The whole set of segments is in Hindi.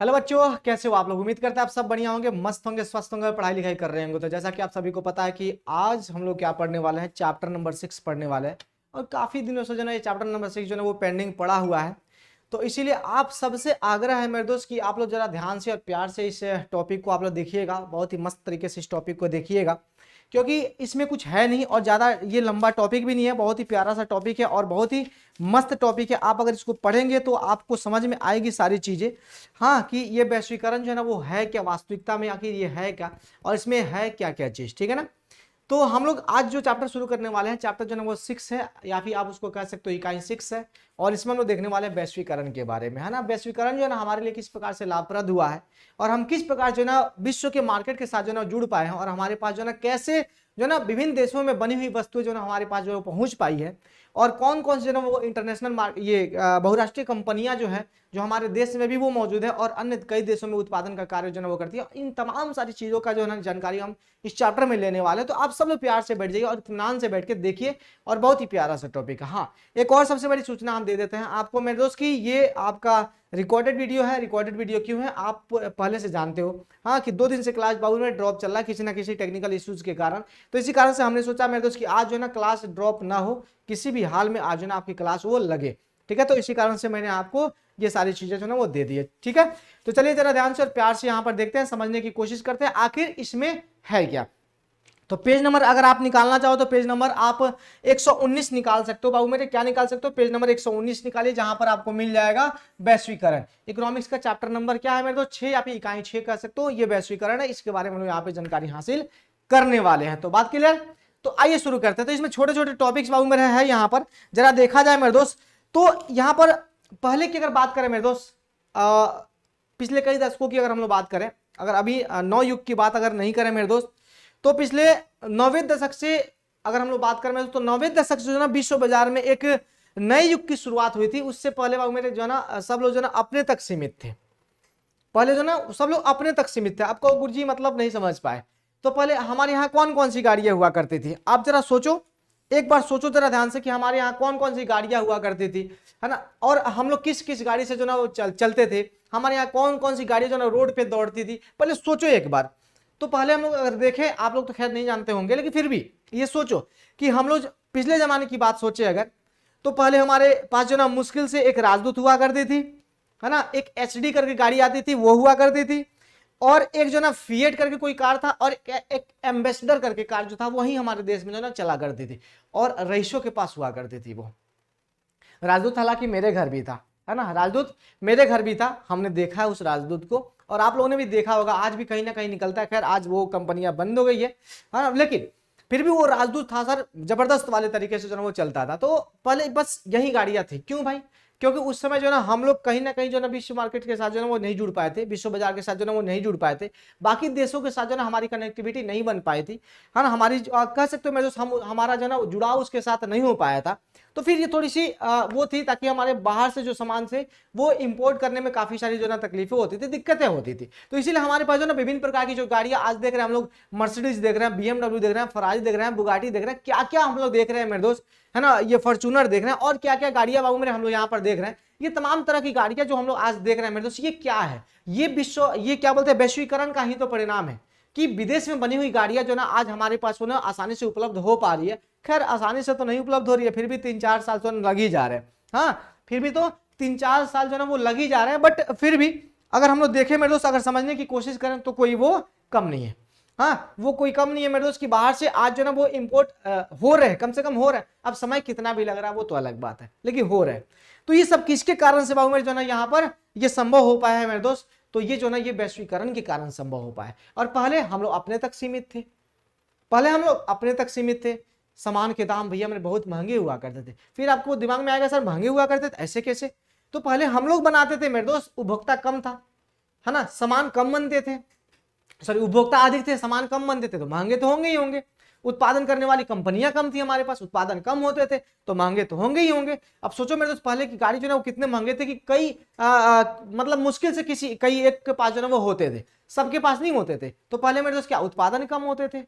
हेलो बच्चों, कैसे हो आप लोग। उम्मीद करते हैं आप सब बढ़िया होंगे, मस्त होंगे, स्वस्थ होंगे, पढ़ाई लिखाई कर रहे होंगे। तो जैसा कि आप सभी को पता है कि आज हम लोग क्या पढ़ने वाले हैं, चैप्टर नंबर 6 पढ़ने वाले हैं। और काफी दिनों से जो है ये चैप्टर नंबर 6 जो है वो पेंडिंग पड़ा हुआ है। तो इसीलिए आप सबसे आग्रह है मेरे दोस्त कि आप लोग जरा ध्यान से और प्यार से इस टॉपिक को आप लोग देखिएगा, बहुत ही मस्त तरीके से इस टॉपिक को देखिएगा, क्योंकि इसमें कुछ है नहीं और ज़्यादा ये लंबा टॉपिक भी नहीं है, बहुत ही प्यारा सा टॉपिक है और बहुत ही मस्त टॉपिक है। आप अगर इसको पढ़ेंगे तो आपको समझ में आएगी सारी चीज़ें। हाँ, कि ये वैश्वीकरण जो है ना वो है क्या, वास्तविकता में आखिर ये है क्या और इसमें है क्या क्या चीज़, ठीक है ना। तो हम लोग आज जो चैप्टर शुरू करने वाले हैं, चैप्टर जो है वो 6 है, या फिर आप उसको कह सकते हो इकाई 6 है। और इसमें हम लोग देखने वाले हैं वैश्वीकरण के बारे में, है ना। वैश्वीकरण जो है ना हमारे लिए किस प्रकार से लाभप्रद हुआ है और हम किस प्रकार जो है ना विश्व के मार्केट के साथ जो है ना जुड़ पाए हैं, और हमारे पास जो है ना कैसे जो है ना विभिन्न देशों में बनी हुई वस्तुएं जो है ना हमारे पास जो है पहुंच पाई है, और कौन कौन से जो है ना वो इंटरनेशनल ये बहुराष्ट्रीय कंपनियां जो है जो हमारे देश में भी वो मौजूद है और अन्य कई देशों में उत्पादन का कार्य जो है वो करती है। इन तमाम सारी चीजों का जो है ना जानकारी हम इस चैप्टर में लेने वाले हैं। तो आप सब लोग प्यार से बैठ जाइए और इत्मीनान से बैठ के देखिए, और बहुत ही प्यारा सा टॉपिक है। हाँ, एक और सबसे बड़ी सूचना हम दे देते हैं आपको मेरे दोस्त की, ये आपका रिकॉर्डेड वीडियो है। रिकॉर्डेड वीडियो क्यों है आप पहले से जानते हो, हाँ, कि 2 दिन से क्लास बाबू में ड्रॉप चल रहा है किसी ना किसी टेक्निकल इश्यूज के कारण। तो इसी कारण से हमने सोचा मेरे दोस्त कि आज जो है ना क्लास ड्रॉप ना हो, किसी भी हाल में आज जो है ना आपकी क्लास वो लगे, ठीक है। तो इसी कारण से मैंने आपको ये सारी चीजें जो है वो दे दी है, ठीक है। तो चलिए जरा ध्यान से और प्यार से यहाँ पर देखते हैं, समझने की कोशिश करते हैं आखिर इसमें है क्या। तो पेज नंबर अगर आप निकालना चाहो तो पेज नंबर आप 119 निकाल सकते हो बाबू मेरे। क्या निकाल सकते हो, पेज नंबर 119 निकालिए, जहां पर आपको मिल जाएगा वैश्वीकरण। इकोनॉमिक्स का चैप्टर नंबर क्या है मेरे दोस्त, 6 या फिर इकाई 6 कह सकते हो। ये वैश्वीकरण है, इसके बारे में हम यहाँ पे जानकारी हासिल करने वाले हैं। तो बात क्लियर। तो आइए शुरू करते हैं। तो इसमें छोटे छोटे टॉपिक्स बाबू मेरे है, यहाँ पर जरा देखा जाए मेरे दोस्त। तो यहाँ पर पहले की अगर बात करें मेरे दोस्त, पिछले कई दशकों की अगर हम लोग बात करें, अगर अभी नौ युग की बात अगर नहीं करें मेरे दोस्त, तो पिछले 9वें दशक से अगर हम लोग बात करें तो 9वें दशक से जो ना विश्व बाजार में एक नए युग की शुरुआत हुई थी। उससे पहले बाबू मेरे जो है ना सब लोग जो ना अपने तक सीमित थे। पहले जो ना सब लोग अपने तक सीमित थे, आपको गुरुजी मतलब नहीं समझ पाए। तो पहले हमारे यहाँ कौन कौन सी गाड़ियां हुआ करती थी, आप जरा सोचो, एक बार सोचो जरा ध्यान से कि हमारे यहाँ कौन कौन सी गाड़ियां हुआ करती थी, है ना। और हम लोग किस किस गाड़ी से जो ना वो चलते थे, हमारे यहाँ कौन कौन सी गाड़ी जो ना रोड पे दौड़ती थी, पहले सोचो एक बार। तो पहले हम लोग अगर देखें, आप लोग तो खैर नहीं जानते होंगे, लेकिन फिर भी ये सोचो कि हम लोग पिछले जमाने की बात सोचे अगर, तो पहले हमारे पास जो ना मुश्किल से एक राजदूत हुआ करती थी, है ना। एक एचडी करके गाड़ी आती थी वो हुआ करती थी, और एक जो ना फिएट करके कोई कार था, और एक एम्बेसडर करके कार जो था वही हमारे देश में जो ना चला करती थी, और रईसों के पास हुआ करती थी वो राजदूत। हालांकि मेरे घर भी था, है ना, राजदूत मेरे घर भी था, हमने देखा है उस राजदूत को, और आप लोगों ने भी देखा होगा, आज भी कहीं ना कहीं निकलता है। खैर आज वो कंपनियां बंद हो गई है ना, लेकिन फिर भी वो राजदूत था सर, जबरदस्त वाले तरीके से जो ना वो चलता था। तो पहले बस यही गाड़ियां थी। क्यों भाई, क्योंकि उस समय जो ना हम लोग कहीं ना कहीं जो ना विश्व मार्केट के साथ जो ना वो नहीं जुड़ पाए थे, विश्व बाजार के साथ जो ना वो नहीं जुड़ पाए थे, बाकी देशों के साथ जो ना हमारी कनेक्टिविटी नहीं बन पाई थी, है ना। हमारी कह सकते हो मैं हमारा जो ना जुड़ाव उसके साथ नहीं हो पाया था। तो फिर ये थोड़ी सी वो थी, ताकि हमारे बाहर से जो सामान से वो इंपोर्ट करने में काफी सारी जो ना तकलीफें होती थी, दिक्कतें होती थी। तो इसीलिए हमारे पास जो ना विभिन्न प्रकार की जो गाड़ियां आज देख रहे हैं हम लोग, मर्सिडीज देख रहे हैं, बीएमडब्ल्यू देख रहे हैं, फरारी देख रहे हैं, बुगाटी देख रहे हैं, क्या क्या हम लोग देख रहे हैं मेरे दोस्त, है ना। ये फॉर्च्यूनर देख रहे हैं, और क्या क्या गाड़ियां बाबू मेरे हम लोग यहाँ पर देख रहे हैं। ये तमाम तरह की गाड़ियां जो हम लोग आज देख रहे हैं मेरे दोस्त, ये क्या है, ये क्या बोलते हैं, वैश्वीकरण का ही तो परिणाम है कि विदेश में बनी हुई गाड़ियां जो ना आज हमारे पास ना आसानी से उपलब्ध हो पा रही है। खैर आसानी से तो नहीं उपलब्ध हो रही है, फिर भी 3-4 साल तो लग ही जा रहे हैं। हाँ, फिर भी तो 3-4 साल जो ना वो लग ही जा रहे हैं, बट फिर भी अगर हम लोग देखें मेरे दोस्त, अगर समझने की कोशिश करें तो कोई वो कम नहीं है। हाँ, वो कोई कम नहीं है मेरे दोस्त कि बाहर से आज जो ना वो इंपोर्ट हो रहे हैं, कम से कम हो रहे हैं। अब समय कितना भी लग रहा है वो तो अलग बात है, लेकिन हो रहे हैं। तो ये सब किसके कारण से बाबू मेरे जो ना यहाँ पर ये संभव हो पाया है मेरे दोस्त, तो ये जो ना ये वैश्वीकरण के कारण संभव हो पाया। और पहले हम लोग अपने तक सीमित थे, पहले हम लोग अपने तक सीमित थे। सामान के दाम भैया मेरे बहुत महंगे हुआ करते थे। फिर आपको दिमाग में आएगा सर महंगे हुआ करते थे ऐसे कैसे, तो पहले हम लोग बनाते थे मेरे दोस्त, उपभोक्ता कम था, है ना, सामान कम बनते थे, सॉरी उपभोक्ता अधिक थे, सामान कम बनते थे, तो महंगे तो होंगे ही होंगे। उत्पादन करने वाली कंपनियां कम थी हमारे पास, उत्पादन कम होते थे, तो महंगे तो होंगे ही होंगे। अब सोचो मेरे दोस्त, पहले की गाड़ी जो ना वो कितने महंगे थे कि कई मतलब मुश्किल से कई एक के पास जो ना वो होते थे, सबके पास नहीं होते थे। तो पहले मेरे दोस्त क्या उत्पादन कम होते थे,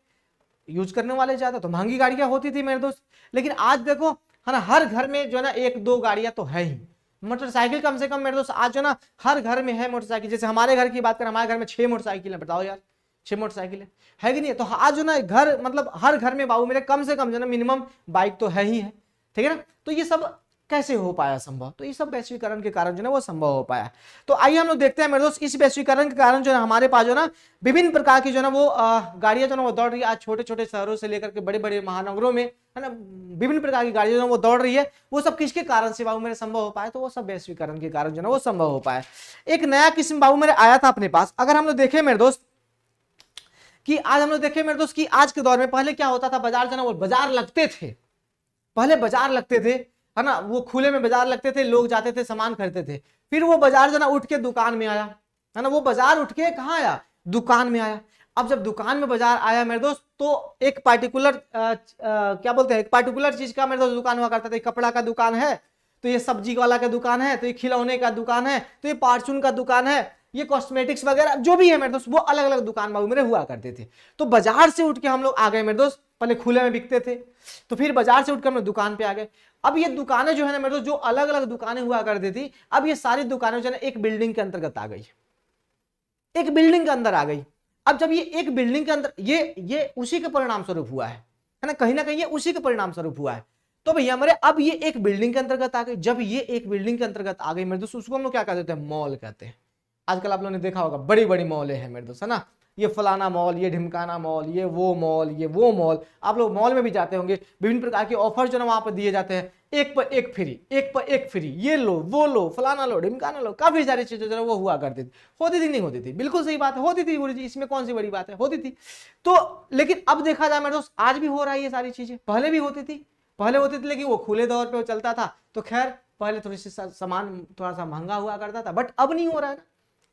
यूज करने वाले ज्यादा, तो महंगी गाड़ियां होती थी मेरे दोस्त। लेकिन आज देखो, है ना, हर घर में जो है ना 1-2 गाड़ियां तो है ही, मोटरसाइकिल कम से कम मेरे दोस्त आज जो ना हर घर में है मोटरसाइकिल। जैसे हमारे घर की बात करें, हमारे घर में 6 मोटरसाइकिल है, बताओ यार 6 मोटरसाइकिल है कि नहीं? तो आज जो ना घर मतलब हर घर में बाबू मेरे कम से कम जो ना मिनिमम बाइक तो है ही है, ठीक है ना? तो ये सब कैसे हो पाया संभव? तो ये सब वैश्वीकरण के कारण जो है वो संभव हो पाया। तो आइए हम लोग देखते हैं मेरे दोस्त, इस वैश्वीकरण के कारण जो है हमारे पास जो ना विभिन्न प्रकार की जो है वो गाड़ियां जो है वो दौड़ रही है। आज छोटे छोटे शहरों से लेकर के बड़े बड़े महानगरों में है ना विभिन्न प्रकार की गाड़ियां जो है वो दौड़ रही है। वो सब किसके कारण से बाबू मेरे संभव हो पाया? तो वो सब वैश्वीकरण के कारण जो है वो संभव हो पाया। एक नया किस्म बाबू मेरे आया था अपने पास। अगर हम लोग देखें मेरे दोस्त कि आज हम लोग देखें मेरे दोस्त कि आज के दौर में पहले क्या होता था, बाजार जो है वो बाजार लगते थे, पहले बाजार लगते थे है ना, वो खुले में बाजार लगते थे, लोग जाते थे सामान खरीदते थे। फिर वो बाजार जो ना उठ के दुकान में आया है ना, वो बाजार उठ के कहाँ आया? दुकान में आया। अब जब दुकान में बाजार आया मेरे दोस्त तो एक पार्टिकुलर क्या बोलते हैं, एक पार्टिकुलर चीज का मेरे दोस्त दुकान हुआ करता था। कपड़ा का दुकान है तो ये सब्जी वाला का दुकान है, तो ये खिलौने का दुकान है, तो ये फार्चून का दुकान है, ये कॉस्मेटिक्स वगैरह जो भी है मेरे दोस्त वो अलग अलग दुकान बाबू मेरे हुआ करते थे। तो बाजार से उठ के हम लोग आ गए मेरे दोस्त, पहले खुले में बिकते थे, तो फिर बाजार से उठकर हम लोग दुकान पे आ गए। अब ये दुकानें जो है ना मेरे दोस्त, जो अलग अलग दुकानें हुआ करती थी, अब ये सारी दुकानें जो है एक बिल्डिंग के अंतर्गत आ गई, एक बिल्डिंग के अंदर आ गई। अब जब ये एक बिल्डिंग के अंदर, ये उसी के परिणाम स्वरूप हुआ है ना, कहीं ना कहीं ये उसी के परिणाम स्वरूप हुआ है। तो भैया हमारे अब ये एक बिल्डिंग के अंतर्गत आ गई। जब ये एक बिल्डिंग के अंतर्गत आ गई मेरे दोस्त, उसको हम लोग क्या कहते हैं? मॉल कहते हैं। आजकल आप लोगों ने देखा होगा बड़ी बड़ी मॉलें हैं मेरे दोस्त, है ना, ये फलाना मॉल, ये ढिमकाना मॉल, ये वो मॉल, ये वो मॉल। आप लोग मॉल में भी जाते होंगे, विभिन्न प्रकार के ऑफर जो ना वहां पर दिए जाते हैं, एक पर एक फ्री, एक पर एक फ्री, ये लो वो लो, फलाना लो ढिमकाना लो, काफी सारी चीजें जो है वो हुआ करती थी। होती थी नहीं होती थी? बिल्कुल सही बात है, होती थी गुरु जी, इसमें कौन सी बड़ी बात है, होती थी। तो लेकिन अब देखा जाए मेरे दोस्त, आज भी हो रहा है ये सारी चीजें, पहले भी होती थी, पहले होती थी, लेकिन वो खुले दौर पे वो चलता था। तो खैर पहले थोड़ी सी सामान थोड़ा सा महंगा हुआ करता था, बट अब नहीं हो रहा है ना।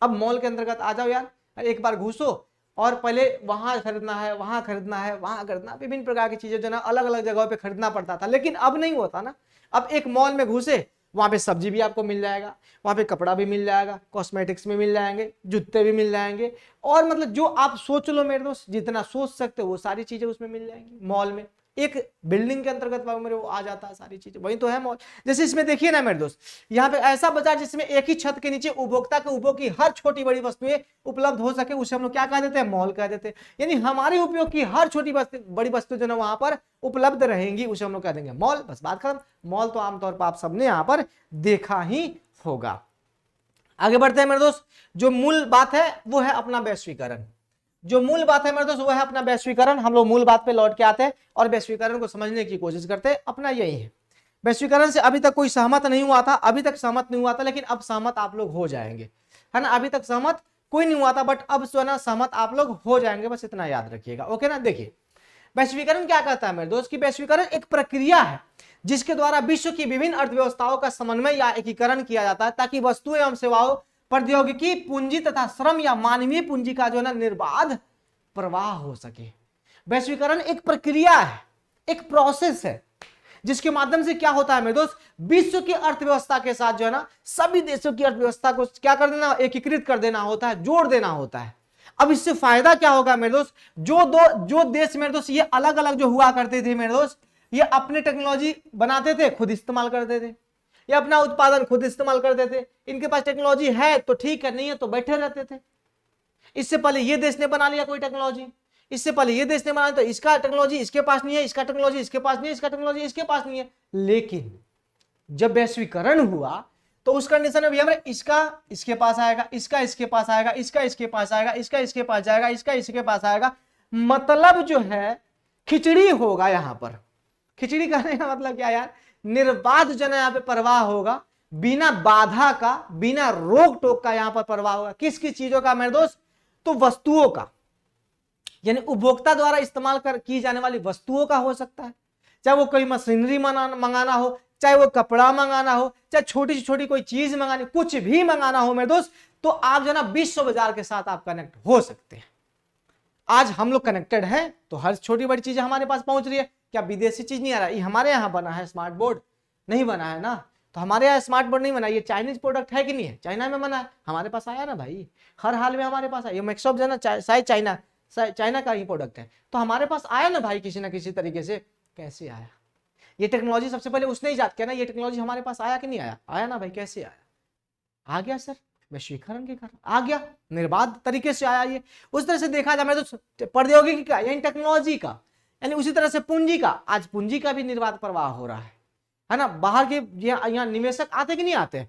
अब मॉल के अंतर्गत आ जाओ यार, एक बार घुसो और पहले वहां खरीदना है, वहां खरीदना है, वहां खरीदना, विभिन्न प्रकार की चीजें जो ना अलग अलग जगहों पे खरीदना पड़ता था। लेकिन अब नहीं होता ना। अब एक मॉल में घुसे, वहां पे सब्जी भी आपको मिल जाएगा, वहां पे कपड़ा भी मिल जाएगा, कॉस्मेटिक्स भी मिल जाएंगे, जूते भी मिल जाएंगे, और मतलब जो आप सोच लो मेरे दोस्त, जितना सोच सकते हो वो सारी चीजें उसमें मिल जाएंगी मॉल में। एक बिल्डिंग के अंतर्गत मेरे वो आ जाता है सारी चीजें, वही तो है मॉल। जैसे इसमें देखिए ना मेरे दोस्त, यहाँ पे ऐसा बाजार जिसमें एक ही छत के नीचे उपभोक्ता के उपभोग की हर छोटी बड़ी वस्तुएं उपलब्ध हो सके, उसे हम लोग क्या कह देते हैं? मॉल कह देते हैं। यानी हमारे उपयोग की हर छोटी बड़ी वस्तु जो है वहां पर उपलब्ध रहेंगी, उसे हम लोग कह देंगे मॉल। बस बात खत्म। मॉल तो आमतौर पर आप सबने यहाँ पर देखा ही होगा। आगे बढ़ते हैं मेरे दोस्त, जो मूल बात है वो है अपना वैश्वीकरण। जो मूल बात है मेरे दोस्त वो है अपना वैश्वीकरण। हम लोग मूल बात पे लौट के आते हैं और वैश्वीकरण को समझने की कोशिश करते हैं। अपना यही है, वैश्वीकरण से अभी तक कोई सहमत नहीं हुआ था, अभी तक सहमत नहीं हुआ था, लेकिन अब सहमत आप लोग हो जाएंगे, है ना। अभी तक सहमत कोई नहीं हुआ था, बट अब जो है ना सहमत आप लोग हो जाएंगे, बस इतना याद रखिएगा, ओके ना। देखिए वैश्वीकरण क्या कहता है मेरे दोस्त की वैश्वीकरण एक प्रक्रिया है जिसके द्वारा विश्व की विभिन्न अर्थव्यवस्थाओं का समन्वय या एकीकरण किया जाता है, ताकि वस्तुएं एवं सेवाओं, प्रौद्योगिकी, पूंजी तथा श्रम या मानवीय पूंजी का जो है ना निर्बाध प्रवाह हो सके। वैश्वीकरण एक प्रक्रिया है, एक प्रोसेस है, जिसके माध्यम से क्या होता है मेरे दोस्त, विश्व की अर्थव्यवस्था के साथ जो है ना सभी देशों की अर्थव्यवस्था को क्या कर देना? एकीकृत कर देना होता है, जोड़ देना होता है। अब इससे फायदा क्या होगा मेरे दोस्त? जो देश मेरे दोस्त ये अलग अलग जो हुआ करते थे मेरे दोस्त, ये अपने टेक्नोलॉजी बनाते थे, खुद इस्तेमाल करते थे, ये अपना उत्पादन खुद इस्तेमाल करते थे। इनके पास टेक्नोलॉजी है तो ठीक है, नहीं है तो बैठे रहते थे। इससे पहले ये देश ने बना लिया कोई टेक्नोलॉजी, इससे पहले ये देश ने बनाया, तो इसका टेक्नोलॉजी इसके पास नहीं है, इसका टेक्नोलॉजी इसके पास नहीं है, इसका टेक्नोलॉजी इसके पास नहीं है। लेकिन जब वैश्वीकरण हुआ तो उस कंडीशन में भी हमारे इसका इसके पास आएगा, इसका इसके पास आएगा, इसका इसके पास आएगा, इसका इसके पास जाएगा, इसका इसके पास आएगा। मतलब जो है खिचड़ी होगा यहां पर। खिचड़ी कहने का मतलब क्या यार? निर्बाध जो है यहाँ पे प्रवाह होगा, बिना बाधा का, बिना रोक टोक का यहाँ पर प्रवाह होगा। किस किस चीजों का मेरे दोस्त? तो वस्तुओं का, यानी उपभोक्ता द्वारा इस्तेमाल की जाने वाली वस्तुओं का हो सकता है, चाहे वो कोई मशीनरी मंगाना हो, चाहे वो कपड़ा मंगाना हो, चाहे छोटी से छोटी कोई चीज मंगानी, कुछ भी मंगाना हो मेरे दोस्त, तो आप जो ना विश्व बाजार के साथ आप कनेक्ट हो सकते हैं। आज हम लोग कनेक्टेड हैं तो हर छोटी बड़ी चीज हमारे पास पहुंच रही है। क्या विदेशी चीज नहीं आ रहा? ये हमारे यहाँ बना है स्मार्ट बोर्ड? नहीं बना है ना। तो हमारे यहाँ स्मार्ट बोर्ड नहीं बना, ये चाइनीज प्रोडक्ट है कि नहीं है? चाइना में बना है, हमारे पास आया ना भाई, हर हाल में हमारे पास आया। ये मैक्सॉफ्ट जो है ना शायद चाइना का ही प्रोडक्ट है, तो हमारे पास आया ना भाई किसी ना किसी तरीके से। कैसे आया? ये टेक्नोलॉजी सबसे पहले उसने इजाद किया ना, ये टेक्नोलॉजी हमारे पास आया कि नहीं आया? आया ना भाई, कैसे आया? आ गया सर, वैश्वीकरण के कारण आ गया, निर्बाध तरीके से आया ये। उस तरह से देखा जाए मैं तो प्रौद्योगिकी का यानी टेक्नोलॉजी का, यानी उसी तरह से पूंजी का, आज पूंजी का भी निर्बाध प्रवाह हो रहा है ना। बाहर के यहाँ निवेशक आते कि नहीं आते?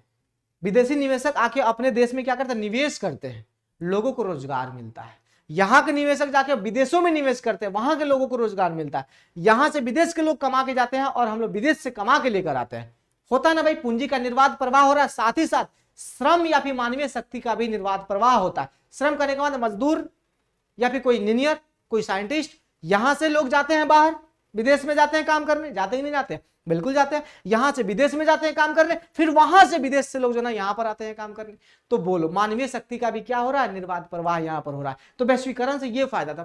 विदेशी निवेशक आके अपने देश में क्या करते हैं? निवेश करते हैं, लोगों को रोजगार मिलता है। यहाँ के निवेशक जाके विदेशों में निवेश करते हैं, वहां के लोगों को रोजगार मिलता है। यहां से विदेश के लोग कमा के जाते हैं और हम लोग विदेश से कमा के लेकर आते हैं। होता है ना भाई, पूंजी का निर्बाध प्रवाह हो रहा है, साथ ही साथ श्रम या फिर मानवीय शक्ति का भी निर्बाध प्रवाह होता है। श्रम करने के बाद मजदूर या फिर कोई इंजीनियर, कोई साइंटिस्ट, यहां से लोग जाते हैं बाहर, विदेश में जाते हैं काम करने, जाते ही नहीं जाते? बिल्कुल जाते हैं। यहां से विदेश में जाते हैं काम करने, फिर वहां से विदेश से लोग जो ना यहां पर आते हैं काम करने। तो बोलो, मानवीय शक्ति का भी क्या हो रहा है? निर्बाध प्रवाह यहां पर हो रहा है। तो वैश्वीकरण से ये फायदा था।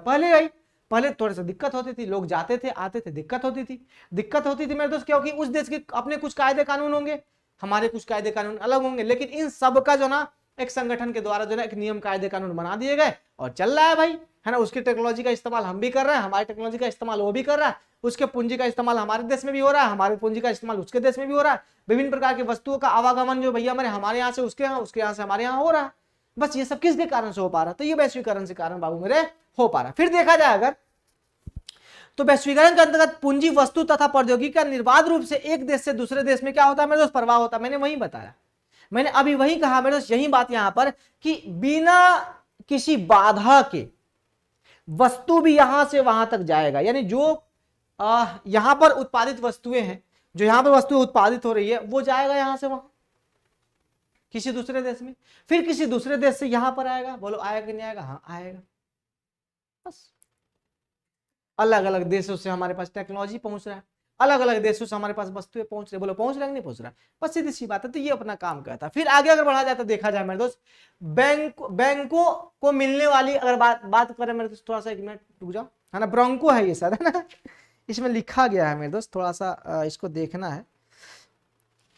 पहले थोड़ी सी दिक्कत होती थी, लोग जाते थे आते थे, दिक्कत होती थी मेरे दोस्त, क्योंकि उस देश के अपने कुछ कायदे कानून होंगे, हमारे कुछ कायदे कानून अलग होंगे, लेकिन इन सब का जो ना एक संगठन के द्वारा जो ना एक नियम कायदे कानून बना दिए गए और चल रहा है भाई, है ना। उसकी टेक्नोलॉजी का इस्तेमाल हम भी कर रहे हैं, हमारी टेक्नोलॉजी का इस्तेमाल वो भी कर रहा है, उसके पूंजी का इस्तेमाल हमारे देश में भी हो रहा है, हमारे पूंजी का इस्तेमाल उसके देश में भी हो रहा है। विभिन्न प्रकार की वस्तुओं का आवागमन जो भैया हमारे यहाँ से उसके यहाँ से हमारे यहाँ हो रहा है। बस ये सब किसके कारण से हो पा रहा है? तो ये वैश्वीकरण से कारण बाबू मेरे हो पा रहा है। फिर देखा जाए अगर तो वैश्वीकरण के अंतर्गत पूंजी, वस्तु तथा प्रौद्योगिकी का निर्बाध रूप से एक देश से दूसरे देश में क्या होता है मेरे दोस्त? प्रवाह होता है। मैंने वही बताया, मैंने अभी वही कहा मेरे दोस्त, यही बात यहां पर कि बिना किसी बाधा के वस्तु भी यहां से वहां तक जाएगा। यानी जो यहां पर उत्पादित वस्तुएं हैं, जो यहां पर वस्तुएं उत्पादित हो रही है, वो जाएगा यहां से वहां किसी दूसरे देश में, फिर किसी दूसरे देश से यहां पर आएगा। बोलो आएगा कि नहीं आएगा? हाँ आएगा। बस अलग अलग देशों से हमारे पास टेक्नोलॉजी पहुंच रहा है, अलग अलग देशों से हमारे पास वस्तुएं पहुंच रही। बोलो पहुंच रहा है कि नहीं पहुंच रहा? बस सीधी सी बात है। तो ये अपना काम करता है। फिर आगे अगर बढ़ा जाए तो देखा जाए मेरे दोस्त, बैंकों को मिलने वाली अगर बात करें मेरे दोस्त, थोड़ा सा 1 मिनट रुक जाओ, है ना। ब्रोंको है ये सर, है ना, इसमें लिखा गया है मेरे दोस्त, थोड़ा सा इसको देखना है,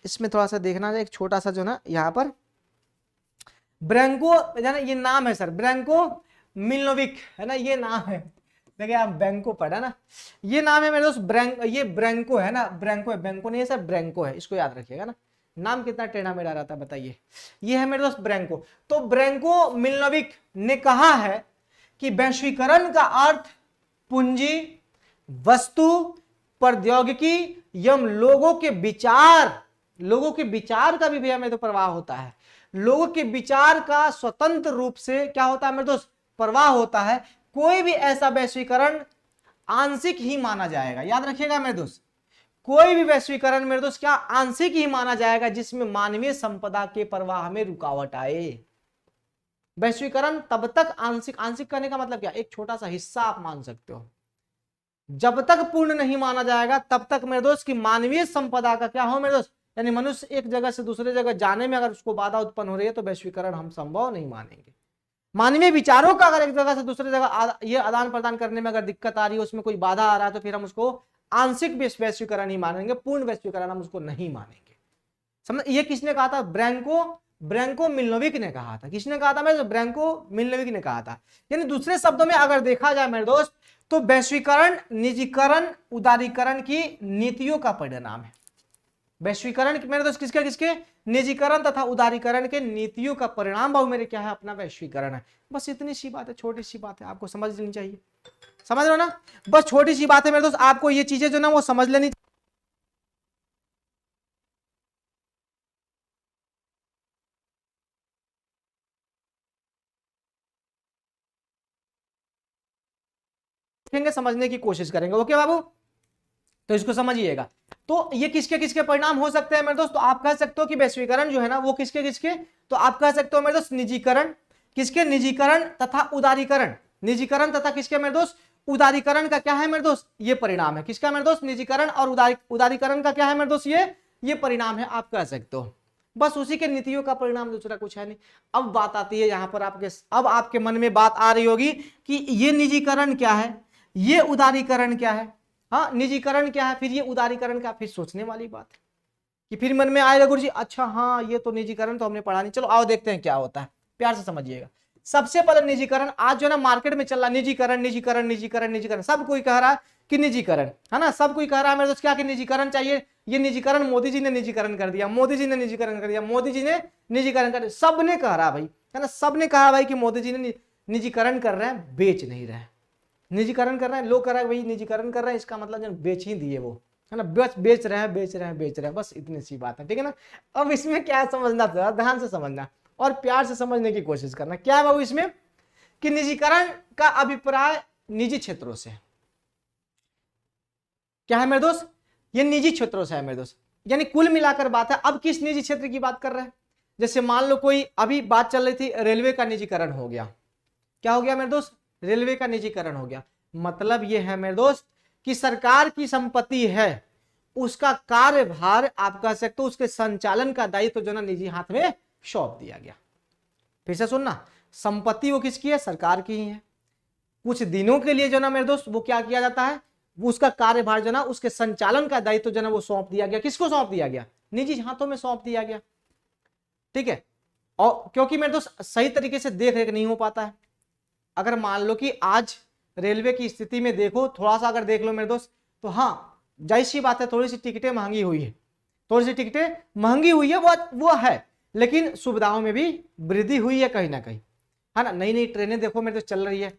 इसमें थोड़ा सा देखना है। एक छोटा सा जो ना यहाँ पर ब्रैंको, ये नाम है सर, ब्रैंको मिलोविक, है ना, ये नाम है। देखिए आप बैंको पढ़ा ना, ये नाम है मेरे दोस्त, ये ब्रैंको है ना, ब्रैंको है, बैंको नहीं है सर, ब्रैंको है, इसको याद रखिएगा ना। नाम कितना टेढ़ा मेढ़ा रहता है बताइए। ये है मेरे दोस्त ब्रैंको। तो ब्रैंको मिलोविक ने कहा है कि वैश्वीकरण का अर्थ पूंजी, वस्तु, प्रौद्योगिकी एवं लोगों के विचार का भी भैया मेरे तो प्रवाह होता है। लोगों के विचार का स्वतंत्र रूप से क्या होता है मेरे दोस्त? प्रवाह होता है। कोई भी ऐसा वैश्वीकरण आंशिक ही माना जाएगा, याद रखिएगा मेरे दोस्त, कोई भी वैश्वीकरण मेरे दोस्त क्या आंशिक ही माना जाएगा जिसमें मानवीय संपदा के प्रवाह में रुकावट आए। वैश्वीकरण तब तक आंशिक करने का मतलब क्या? एक छोटा सा हिस्सा आप मान सकते हो। जब तक पूर्ण नहीं माना जाएगा तब तक मेरे दोस्त की मानवीय संपदा का क्या हो मेरे दोस्त, यानी मनुष्य एक जगह से दूसरे जगह जाने में अगर उसको बाधा उत्पन्न हो रही है तो वैश्वीकरण हम संभव नहीं मानेंगे। मानवीय विचारों का अगर एक जगह से दूसरे जगह ये आदान प्रदान करने में अगर दिक्कत आ रही है, उसमें कोई बाधा आ रहा है, तो फिर हम उसको आंशिक वैश्वीकरण ही मानेंगे, पूर्ण वैश्वीकरण हम उसको नहीं मानेंगे। समझ? ये किसने कहा था? ब्रैंको मिलोविक ने कहा था। किसने कहा था? मैं ब्रैंको मिलोविक ने कहा था। यानी दूसरे शब्दों में अगर देखा जाए मेरे दोस्त, तो वैश्वीकरण निजीकरण उदारीकरण की नीतियों का परिणाम है। वैश्वीकरण मेरे दोस्त किसके निजीकरण तथा उदारीकरण के नीतियों का परिणाम भाव मेरे क्या है? अपना वैश्वीकरण है। बस इतनी सी बात है, छोटी सी बात है, आपको समझ लेनी चाहिए। समझ रहे हो ना? बस छोटी सी बात है मेरे दोस्त, आपको ये चीजें जो ना वो समझ लेनी समझने की कोशिश करेंगे। ओके बाबू, तो इसको समझिएगा। तो ये किसके परिणाम हो सकते हैं मेरे दोस्त? तो आप कह सकते हो कि वैश्वीकरण जो है ना वो किसके, तो आप कह सकते हो मेरे दोस्त निजीकरण, किसके? निजीकरण तथा उदारीकरण। निजीकरण तथा किसके मेरे दोस्त? उदारीकरण का क्या है मेरे दोस्त? ये परिणाम है। किसका मेरे दोस्त? निजीकरण और उदारीकरण का क्या है मेरे दोस्त? ये परिणाम है, आप कह सकते हो। बस उसी के नीतियों का परिणाम, दूसरा कुछ है नहीं। अब बात आती है यहां पर आपके मन में बात आ रही होगी कि ये निजीकरण क्या है, ये उदारीकरण क्या है। हाँ, निजीकरण क्या है, फिर ये उदारीकरण क्या? फिर सोचने वाली बात है कि फिर मन में आएगा गुरुजी, अच्छा हाँ ये तो निजीकरण तो हमने पढ़ा नहीं, चलो आओ देखते हैं क्या होता है। प्यार से समझिएगा। सबसे पहले निजीकरण आज जो है ना मार्केट में चल रहा है, निजीकरण निजीकरण निजीकरण निजीकरण, सब कोई कह रहा है कि निजीकरण, है ना, सब कोई कह रहा है मेरे दोस्त क्या कि निजीकरण चाहिए, ये निजीकरण मोदी जी ने निजीकरण कर दिया, मोदी जी ने निजीकरण कर दिया, मोदी जी ने निजीकरण कर दिया, सबने कह रहा भाई, है ना, सबने कहा भाई कि मोदी जी ने निजीकरण कर रहे हैं, बेच नहीं रहे हैं, निजीकरण कर रहे हैं, लोग कह रहे हैं भाई निजीकरण कर रहे हैं, इसका मतलब जो बेच ही दिए वो, है ना, बेच रहे हैं, बेच रहे हैं, बेच रहे हैं, बस इतनी सी बात है, ठीक है ना। अब इसमें क्या समझना था, ध्यान से समझना और प्यार से समझने की कोशिश करना, क्या है बाबू इसमें कि निजीकरण का अभिप्राय निजी क्षेत्रों से, क्या है मेरे दोस्त, ये निजी क्षेत्रों से है मेरे दोस्त, यानी कुल मिलाकर बात है। अब किस निजी क्षेत्र की बात कर रहे हैं, जैसे मान लो कोई अभी बात चल रही थी रेलवे का निजीकरण हो गया, क्या हो गया मेरे दोस्त, रेलवे का निजीकरण हो गया, मतलब ये है मेरे दोस्त कि सरकार की संपत्ति है, उसका कार्यभार आप कह सकते हो, उसके संचालन का दायित्व जो ना निजी हाथ में सौंप दिया गया। फिर से सुनना, संपत्ति वो किसकी है, सरकार की ही है, कुछ दिनों के लिए जो ना मेरे दोस्त वो क्या किया जाता है, वो उसका कार्यभार जो ना उसके संचालन का दायित्व जो ना वो सौंप दिया गया, किसको सौंप दिया गया, निजी हाथों में सौंप दिया गया, ठीक है। और क्योंकि मेरे दोस्त सही तरीके से देख रेख नहीं हो पाता है, अगर मान लो कि आज रेलवे की स्थिति में देखो, थोड़ा सा अगर देख लो मेरे दोस्त, तो हाँ जाहिर सी बात है थोड़ी सी टिकटें महंगी हुई है, थोड़ी सी टिकटें महंगी हुई है, वो है, लेकिन सुविधाओं में भी वृद्धि हुई है कहीं ना कहीं, है ना। नई नई ट्रेनें देखो मेरे दोस्त चल रही है,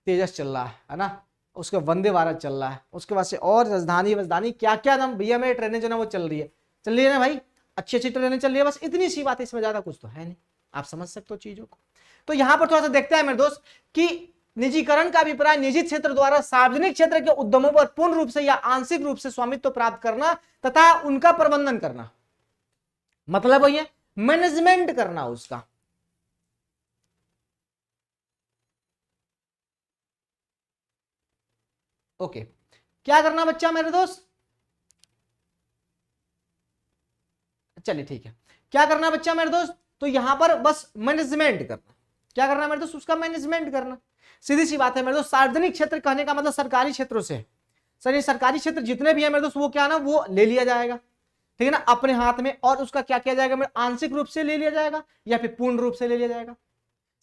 तेजस चल रहा है ना, उसके वंदे भारत चल रहा है, उसके बाद से और राजधानी क्या क्या नाम भैया मेरी ट्रेनें जो ना वो चल रही है ना भाई, अच्छी अच्छी ट्रेनें चल रही है, बस इतनी सी बात है, इसमें ज्यादा कुछ तो है नहीं, आप समझ सकते हो चीजों को। तो यहां पर थोड़ा सा देखते हैं मेरे दोस्त कि निजीकरण का अभिप्राय निजी क्षेत्र द्वारा सार्वजनिक क्षेत्र के उद्यमों पर पूर्ण रूप से या आंशिक रूप से स्वामित्व प्राप्त करना तथा उनका प्रबंधन करना, मतलब वही है मैनेजमेंट करना उसका। ओके, क्या करना बच्चा मेरे दोस्त, चलिए ठीक है, क्या करना बच्चा मेरे दोस्त, तो यहां पर बस मैनेजमेंट करना, क्या करना मेरे दोस्त, उसका मैनेजमेंट करना, सीधी सी बात है मेरे दोस्त। सार्वजनिक क्षेत्र कहने का मतलब सरकारी क्षेत्रों से, सर ये सरकारी क्षेत्र जितने भी है मेरे दोस्त वो क्या ना वो ले लिया जाएगा, ठीक है ना, अपने हाथ में, और उसका क्या किया जाएगा मेरे, आंशिक रूप से ले लिया जाएगा या फिर पूर्ण रूप से ले लिया जाएगा।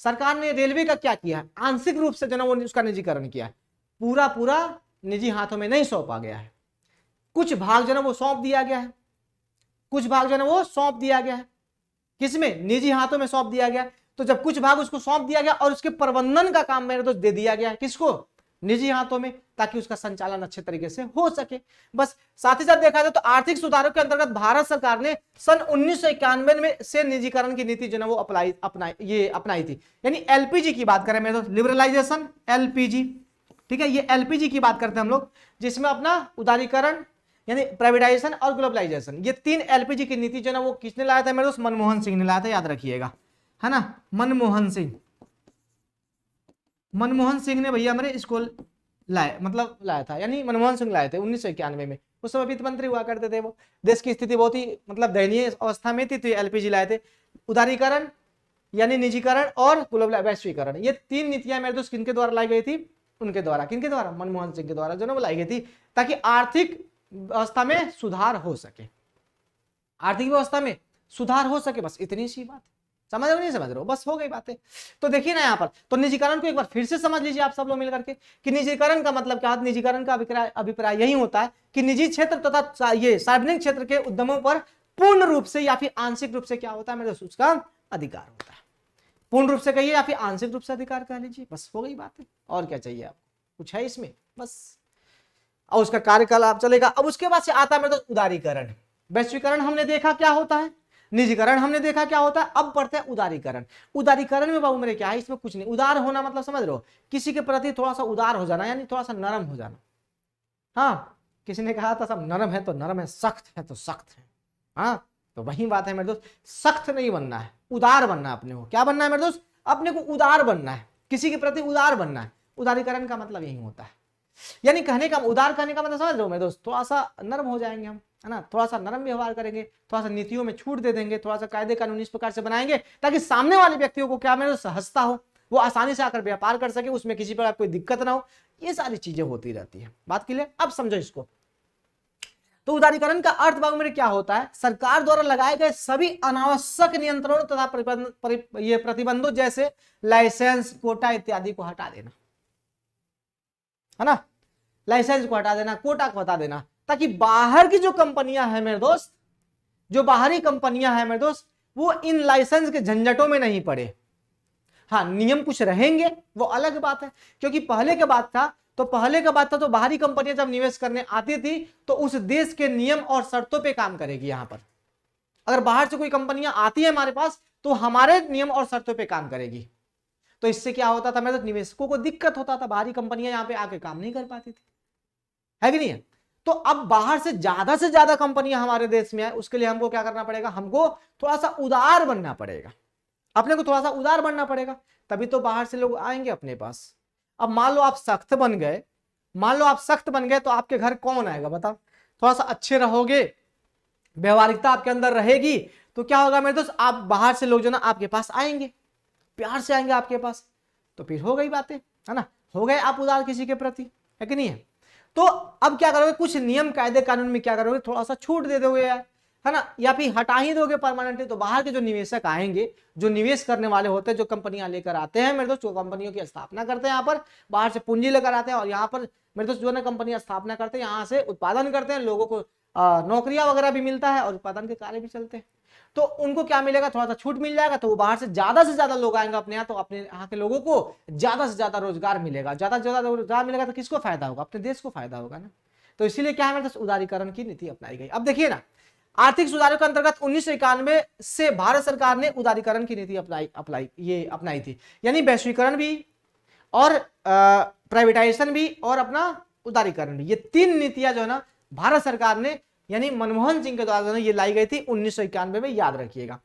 सरकार ने रेलवे का क्या किया है, आंशिक रूप से जो ना वो उसका निजीकरण किया है, पूरा पूरा निजी हाथों में नहीं सौंपा गया है, कुछ भाग जो ना वो सौंप दिया गया है, कुछ भाग जो ना वो सौंप दिया गया है, किसमें, निजी हाथों में सौंप दिया गया। तो जब कुछ भाग उसको सौंप दिया गया और उसके प्रबंधन का काम मेरे दोस्त दे दिया गया है, किसको, निजी हाथों में, ताकि उसका संचालन अच्छे तरीके से हो सके। बस साथ ही साथ देखा जाए तो आर्थिक सुधारों के अंतर्गत भारत सरकार ने सन 1991 में से निजीकरण की नीति जो ना वो अपनाई थी, यानी एलपीजी की बात करें मेरे दोस्त, लिबरलाइजेशन एलपीजी, ठीक है, ये एलपीजी की बात करते हैं हम लोग, जिसमें अपना उदारीकरण यानी प्राइवेटाइजेशन और ग्लोबलाइजेशन, ये तीन एलपीजी की नीति जो ना वो किसने लाया था मेरे दोस्त, मनमोहन सिंह ने लाया था, याद रखिएगा, है ना, मनमोहन सिंह ने भैया मेरे इसको लाया था, यानी मनमोहन सिंह लाए थे 1991 में, उस समय वित्त मंत्री हुआ करते थे वो, देश की स्थिति बहुत ही मतलब दयनीय अवस्था में थी, तो एलपीजी लाए थे। उदारीकरण यानी निजीकरण और ग्लोबल वैश्वीकरण, ये तीन नीतियां मेरे दोस्त किनके द्वारा लाई गई थी, उनके द्वारा, किनके द्वारा, मनमोहन सिंह के द्वारा जो ना वो लाई गई थी, ताकि आर्थिक व्यवस्था में सुधार हो सके, आर्थिक व्यवस्था में सुधार हो सके, बस इतनी सी बात, समझ रहे हो नहीं समझ रहे हो, बस हो गई बातें। तो देखिए ना यहाँ पर, तो निजीकरण को एक बार फिर से समझ लीजिए आप सब लोग मिलकर के कि निजीकरण का मतलब क्या, निजीकरण का अभिप्राय यही होता है कि निजी क्षेत्र तथा ये सार्वजनिक क्षेत्र के उद्यमों पर पूर्ण रूप से या फिर आंशिक रूप से क्या होता है मेरे दोस्त, उसका अधिकार होता है, पूर्ण रूप से कहिए या फिर आंशिक रूप से अधिकार कह लीजिए, बस हो गई बात है, और क्या चाहिए आपको, कुछ है इसमें, बस, और उसका कार्यकलाप चलेगा। अब उसके बाद से आता है मेरे दोस्त उदारीकरण, वैश्वीकरण हमने देखा क्या होता है, निजीकरण हमने देखा क्या होता है, अब पढ़ते हैं उदारीकरण। उदारीकरण में बाबू मेरे क्या है, इसमें कुछ नहीं, उदार होना मतलब समझ रहे हो, किसी के प्रति थोड़ा सा उदार हो जाना, यानी थोड़ा सा नरम हो जाना। हाँ, किसी ने कहा था सब नरम है तो नरम है, सख्त है तो सख्त है, हाँ, तो वही बात है मेरे दोस्त, सख्त नहीं बनना है, उदार बनना है अपने को, क्या बनना है मेरे दोस्त, अपने को उदार बनना है, किसी के प्रति उदार बनना है, उदारीकरण का मतलब यही होता है, यानी कहने का, उदार कहने का मतलब समझ रहे हो मेरे दोस्त, थोड़ा सा नरम हो जाएंगे हम, है ना, थोड़ा सा नरम व्यवहार करेंगे, थोड़ा सा नीतियों में छूट दे देंगे, थोड़ा सा कायदे कानून इस प्रकार से बनाएंगे ताकि सामने वाले व्यक्तियों को क्या मेरे दोस्त हंसता हो, वो आसानी से आकर व्यापार कर सके, उसमें किसी प्रकार कोई दिक्कत ना हो, ये सारी चीजें होती रहती है, बात क्लियर, अब समझो इसको। तो उदारीकरण का अर्थ बाबू मेरे क्या होता है, सरकार द्वारा लगाए गए सभी अनावश्यक नियंत्रणों तथा प्रतिबंधों जैसे लाइसेंस, कोटा इत्यादि को हटा देना, है ना, लाइसेंस को हटा देना, कोटा को हटा देना, ताकि बाहर की जो कंपनियां हैं मेरे दोस्त, जो बाहरी कंपनियां हैं मेरे दोस्त, वो इन लाइसेंस के झंझटों में नहीं पड़े। हाँ, नियम कुछ रहेंगे, वो अलग बात है, क्योंकि पहले के बाद था तो बाहरी कंपनियां जब निवेश करने आती थी तो उस देश के नियम और शर्तों पे काम करेगी। यहां पर अगर बाहर से कोई कंपनियां आती है हमारे पास तो हमारे नियम और शर्तों पे काम करेगी। तो इससे क्या होता था मेरे निवेशकों को दिक्कत होता था, बाहरी कंपनियां यहां पे आके काम नहीं कर पाती थी, है कि नहीं है। तो अब बाहर से ज्यादा कंपनियां हमारे देश में आए, उसके लिए हमको क्या करना पड़ेगा, हमको थोड़ा सा उदार बनना पड़ेगा, अपने को थोड़ा सा उदार बनना पड़ेगा, तभी तो बाहर से लोग आएंगे अपने पास। अब मान लो आप सख्त बन गए, तो आपके घर कौन आएगा बताओ। थोड़ा सा अच्छे रहोगे, व्यवहारिकता आपके अंदर रहेगी, तो क्या होगा मेरे दोस्त, आप बाहर से लोग जो ना आपके पास आएंगे, प्यार से आएंगे आपके पास, तो फिर हो गई बातें, है ना, हो गए आप उदार किसी के प्रति, है कि नहीं है। तो अब क्या करोगे, कुछ नियम कायदे कानून में क्या करोगे, थोड़ा सा छूट दे दोगे यार, है ना, या फिर हटा ही दोगे परमानेंटली। तो बाहर के जो निवेशक आएंगे, जो निवेश करने वाले होते हैं, जो कंपनियां लेकर आते हैं मेरे दोस्त, जो कंपनियों की स्थापना करते हैं यहाँ पर, बाहर से पूंजी लेकर आते हैं और यहाँ पर मेरे दोस्त जो है कंपनियां स्थापना करते हैं, यहाँ से उत्पादन करते हैं, लोगों को नौकरियां वगैरह भी मिलता है और उत्पादन के कार्य भी चलते हैं। तो उनको क्या मिलेगा, थोड़ा सा छूट मिल जाएगा, तो वो बाहर से ज्यादा लोग आएंगे अपने यहाँ, तो अपने यहाँ के लोगों को ज्यादा से ज्यादा रोजगार मिलेगा, ज्यादा से ज्यादा रोजगार मिलेगा तो किसको फायदा होगा, अपने देश को फायदा होगा ना। तो इसीलिए क्या है मेरे दोस्त, उदारीकरण की नीति अपनाई गई। अब देखिए ना, आर्थिक सुधारों के अंतर्गत 1991 से भारत सरकार ने उदारीकरण की नीति अपनाई थी, यानी वैश्वीकरण भी और प्राइवेटाइजेशन भी और अपना उदारीकरण भी, ये तीन नीतियां जो है ना भारत सरकार ने यानी मनमोहन सिंह के द्वारा ये लाई गई थी 1991 में, याद रखिएगा।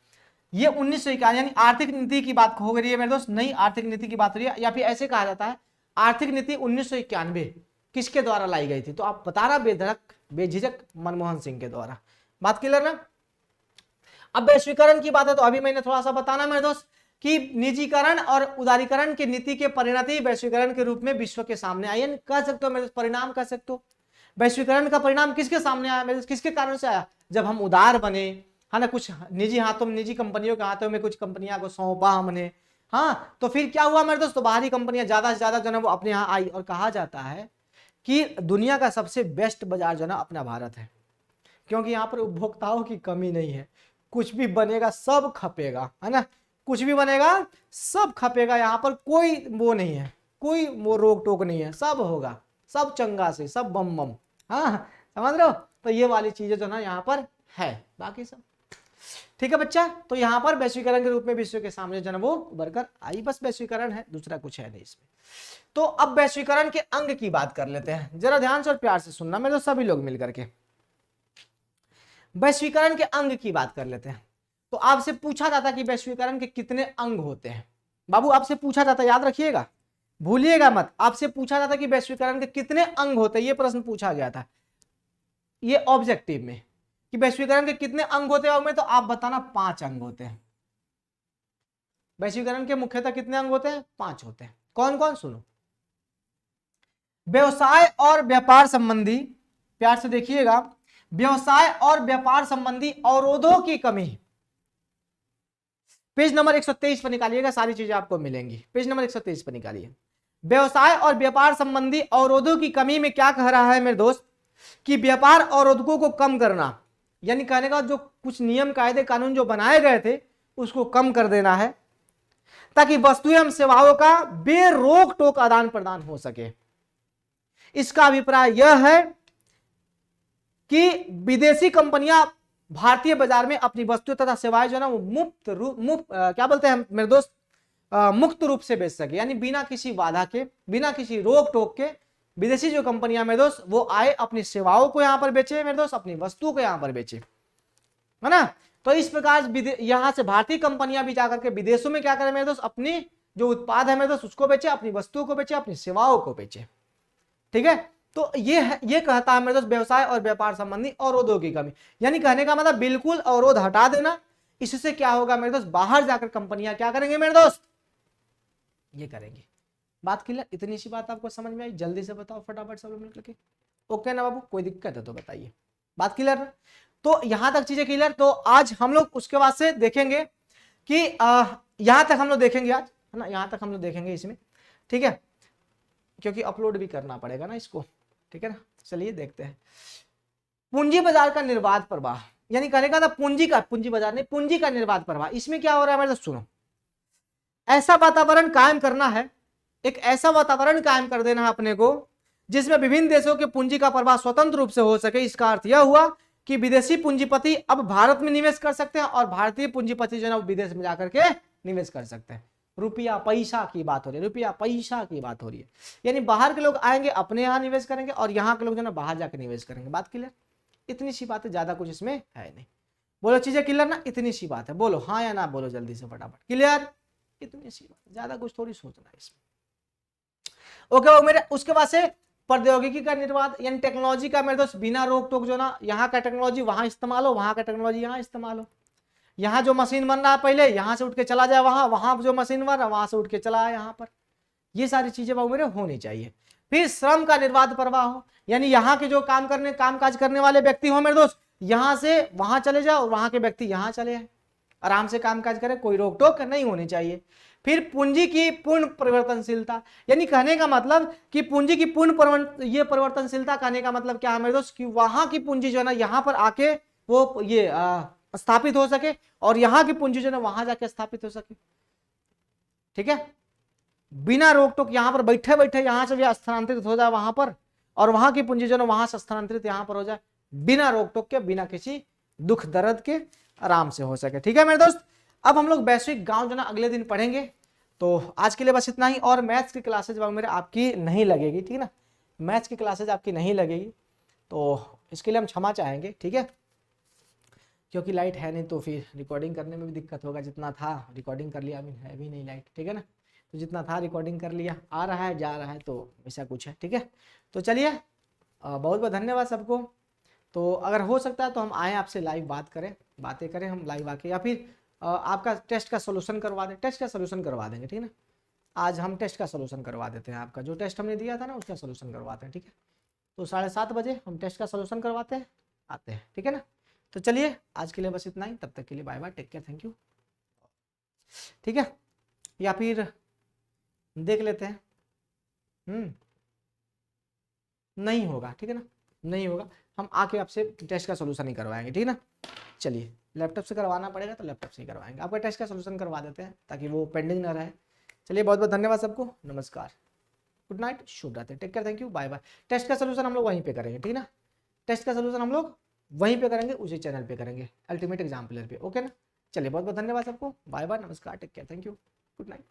ये 1991 यानी आर्थिक नीति की बात हो रही है मेरे दोस्त, नई आर्थिक नीति की बात हो रही है, या फिर ऐसे कहा जाता है आर्थिक नीति 1991 किसके द्वारा लाई गई थी, तो आप बता रहा बेझिझक मनमोहन सिंह के द्वारा। बात क्लियर ना। अब वैश्वीकरण की बात है तो अभी मैंने थोड़ा सा बताना मेरे दोस्त कि निजीकरण और उदारीकरण की नीति के परिणति वैश्वीकरण के रूप में विश्व के सामने आई, कह सकते हो मेरे परिणाम कह सकते हो। वैश्वीकरण का परिणाम किसके सामने आया मेरे, किसके कारण से आया, जब हम उदार बने, है ना, कुछ निजी कंपनियों के हाथों में कुछ कंपनियां को सौंपा हमने, हाँ, तो फिर क्या हुआ मेरे दोस्त, तो बाहरी कंपनियां ज्यादा से ज्यादा जो है वो अपने यहाँ आई, और कहा जाता है कि दुनिया का सबसे बेस्ट बाजार जो है ना अपना भारत है, क्योंकि यहाँ पर उपभोक्ताओं की कमी नहीं है, कुछ भी बनेगा सब खपेगा, है ना, कुछ भी बनेगा सब खपेगा, यहाँ पर कोई वो नहीं है, कोई वो रोक टोक नहीं है, सब होगा, सब चंगा से, सब बम बम, हाँ समझ रहे हो। तो ये वाली चीजें जो ना यहाँ पर है, बाकी सब ठीक है बच्चा। तो यहाँ पर वैश्वीकरण के रूप में विश्व के सामने जो है वो उभरकर आई, बस वैश्वीकरण है, दूसरा कुछ है नहीं इसमें। तो अब वैश्वीकरण के अंग की बात कर लेते हैं, जरा ध्यान से और प्यार से सुनना मेरे सभी लोग मिलकर के, वैश्वीकरण के अंग की बात कर लेते हैं। तो आपसे पूछा जाता कि वैश्वीकरण के कितने अंग होते हैं, बाबू आपसे पूछा जाता, याद रखिएगा, भूलिएगा मत, आपसे पूछा जाता कि वैश्वीकरण के कितने अंग होते हैं, ये प्रश्न पूछा गया था ये ऑब्जेक्टिव में कि वैश्वीकरण के कितने अंग होते हैं, तो आप बताना 5 अंग होते हैं। वैश्वीकरण के मुख्यतः कितने अंग होते हैं, 5 होते हैं। कौन कौन, सुनो, व्यवसाय और व्यापार संबंधी, प्यार से देखिएगा, व्यवसाय और व्यापार संबंधी अवरोधों की कमी, पेज नंबर 123 पर निकालिएगा, सारी चीजें आपको मिलेंगी, पेज नंबर 123 पर निकालिए। व्यवसाय और व्यापार संबंधी अवरोधों की कमी में क्या कह रहा है मेरे दोस्त कि व्यापार अवरोधों को कम करना, यानी कहने का जो कुछ नियम कायदे कानून जो बनाए गए थे उसको कम कर देना है, ताकि वस्तुएं एवं सेवाओं का बेरोक टोक आदान प्रदान हो सके। इसका अभिप्राय यह है कि विदेशी कंपनियां भारतीय बाजार में अपनी वस्तु तथा सेवाएं जो है ना वो क्या बोलते हैं मेरे दोस्त, मुक्त रूप से बेच सके, यानी बिना किसी बाधा के, बिना किसी रोक टोक के विदेशी जो कंपनियां मेरे दोस्त वो आए, अपनी सेवाओं को यहां पर बेचे मेरे दोस्त, अपनी वस्तुओं को यहां पर बेचे, है ना। तो इस प्रकार यहां से भारतीय कंपनियां भी जाकर के विदेशों में क्या करें मेरे दोस्त, अपनी जो उत्पाद है मेरे दोस्त उसको बेचे, अपनी वस्तुओं को बेचे, अपनी सेवाओं को बेचे, ठीक है। तो ये कहता है मेरे दोस्त व्यवसाय और व्यापार संबंधी अवरोधों की कमी, यानी कहने का मतलब बिल्कुल अवरोध हटा देना। इससे क्या होगा मेरे दोस्त, बाहर जाकर कंपनियां क्या करेंगे मेरे दोस्त, ये करेंगे। बात क्लियर, इतनी सी बात आपको समझ में आई, जल्दी से बताओ फटाफट सब लोग मिलकर के, ओके ना बाबू, कोई दिक्कत है तो बताइए। बात क्लियर है, तो यहां तक चीजें क्लियर। तो आज हम लोग उसके बाद से देखेंगे कि यहां तक हम लोग देखेंगे आज, है ना, यहां तक हम लोग देखेंगे इसमें, ठीक है, क्योंकि अपलोड भी करना पड़ेगा ना इसको, ठीक है ना। चलिए देखते हैं पूंजी बाजार का निर्बाध प्रवाह, यानी कहने का था पूंजी बाजार नहीं, पूंजी का निर्बाध प्रवाह। इसमें क्या हो रहा है मेरे दोस्त, सुनो, ऐसा वातावरण कायम करना है, एक ऐसा वातावरण कायम कर देना है अपने को जिसमें विभिन्न देशों के पूंजी का प्रवाह स्वतंत्र रूप से हो सके। इसका अर्थ यह हुआ कि विदेशी पूंजीपति अब भारत में निवेश कर सकते हैं और भारतीय पूंजीपति जो है विदेश में जाकर के निवेश कर सकते हैं। रुपया पैसा की बात हो रही है, रुपया पैसा की बात हो रही है, यानी बाहर के लोग आएंगे अपने यहाँ निवेश करेंगे और यहाँ के लोग जो है बाहर जाकर निवेश करेंगे। बात क्लियर, इतनी सी बात है, ज्यादा कुछ इसमें है नहीं। बोलो चीजें क्लियर ना, इतनी सी बात है, बोलो हाँ या ना, बोलो जल्दी से फटाफट, क्लियर, इतनी सी बात, ज्यादा कुछ थोड़ी सोचना है इसमें। ओके वो मेरे, उसके बाद से प्रौद्योगिकी का निर्बाध यानी टेक्नोलॉजी का मेरे दोस्त बिना रोक टोक जो ना, यहाँ का टेक्नोलॉजी वहां इस्तेमाल हो, वहां का टेक्नोलॉजी यहाँ इस्तेमाल हो। यहाँ जो मशीन बन रहा है पहले यहाँ से उठ के चला जाए वहां, वहां जो मशीन बन रहा है वहां से उठ के चला आए यहाँ पर। ये सारी चीजें बाबू मेरे होनी चाहिए। फिर श्रम का निर्बाध प्रवाह हो, यानी यहाँ के जो कामकाज करने वाले व्यक्ति हो मेरे दोस्त, यहाँ से वहां चले जाओ और वहां के व्यक्ति यहाँ चले आए, आराम से कामकाज करें, कोई रोक टोक नहीं होनी चाहिए। फिर पूंजी की पूर्ण परिवर्तनशीलता, यानी कहने का मतलब कि पूंजी की ये परिवर्तनशीलता कहने का मतलब क्या है मेरे दोस्त, कि वहां की पूंजी जो है ना यहाँ पर आके वो ये स्थापित हो सके और यहाँ की पूंजी जो है ना वहां जाके स्थापित हो सके। ठीक है, बिना रोक टोक यहाँ पर बैठे बैठे यहाँ से भी स्थानांतरित हो जाए वहां पर, और वहां की पूंजी जो है वहां से स्थानांतरित यहाँ पर हो जाए, बिना रोक टोक के, बिना किसी दुख दर्द के, आराम से हो सके। ठीक है मेरे दोस्त, अब हम लोग वैश्विक गांव जो ना अगले दिन पढ़ेंगे। तो आज के लिए बस इतना ही, और मैथ्स की क्लासेज मेरे आपकी नहीं लगेगी, ठीक है ना, मैथ्स की क्लासेज आपकी नहीं लगेगी, तो इसके लिए हम क्षमा चाहेंगे। ठीक है, क्योंकि लाइट है नहीं तो फिर रिकॉर्डिंग करने में भी दिक्कत होगा। जितना था रिकॉर्डिंग कर लिया, अभी है भी नहीं लाइट, ठीक है ना, तो जितना था रिकॉर्डिंग कर लिया, आ रहा है जा रहा है, तो ऐसा कुछ है। ठीक है, तो चलिए बहुत बहुत धन्यवाद सबको। तो अगर हो सकता है तो हम आए आपसे लाइव बातें करें हम लाइव आके, या फिर आपका टेस्ट का सोल्यूशन करवा दें, टेस्ट का सोल्यूशन करवा देंगे। ठीक है ना, आज हम टेस्ट का सोल्यूशन करवा देते हैं, आपका जो टेस्ट हमने दिया था ना उसका सोल्यूशन करवाते हैं। ठीक है, तो 7:30 बजे हम टेस्ट का सोल्यूशन करवाते हैं, आते हैं। ठीक है ना, तो चलिए आज के लिए बस इतना ही, तब तक के लिए bye bye, take care, thank you. ठीक है, या फिर देख लेते हैं, नहीं होगा, ठीक है ना, नहीं होगा, हम आके आपसे टेस्ट का सोल्यूशन ही करवाएंगे। ठीक है ना, चलिए लैपटॉप से करवाना पड़ेगा तो लैपटॉप से ही करवाएंगे, आपका टेस्ट का सोल्यूशन करवा देते हैं ताकि वो पेंडिंग ना रहे। चलिए बहुत बहुत धन्यवाद सबको, नमस्कार, गुड नाइट, शुभ रात्रि, take care, thank you, bye bye. Test का सोल्यूशन हम लोग वहीं पे करेंगे, ठीक है ना, टेस्ट का सोल्यूशन हम लोग वहीं पे करेंगे, उसी चैनल पे करेंगे, अल्टीमेट एग्जाम प्लेयर पे। ओके ना, चलिए बहुत बहुत धन्यवाद सबको, बाय बाय, नमस्कार, take care, thank you, good night.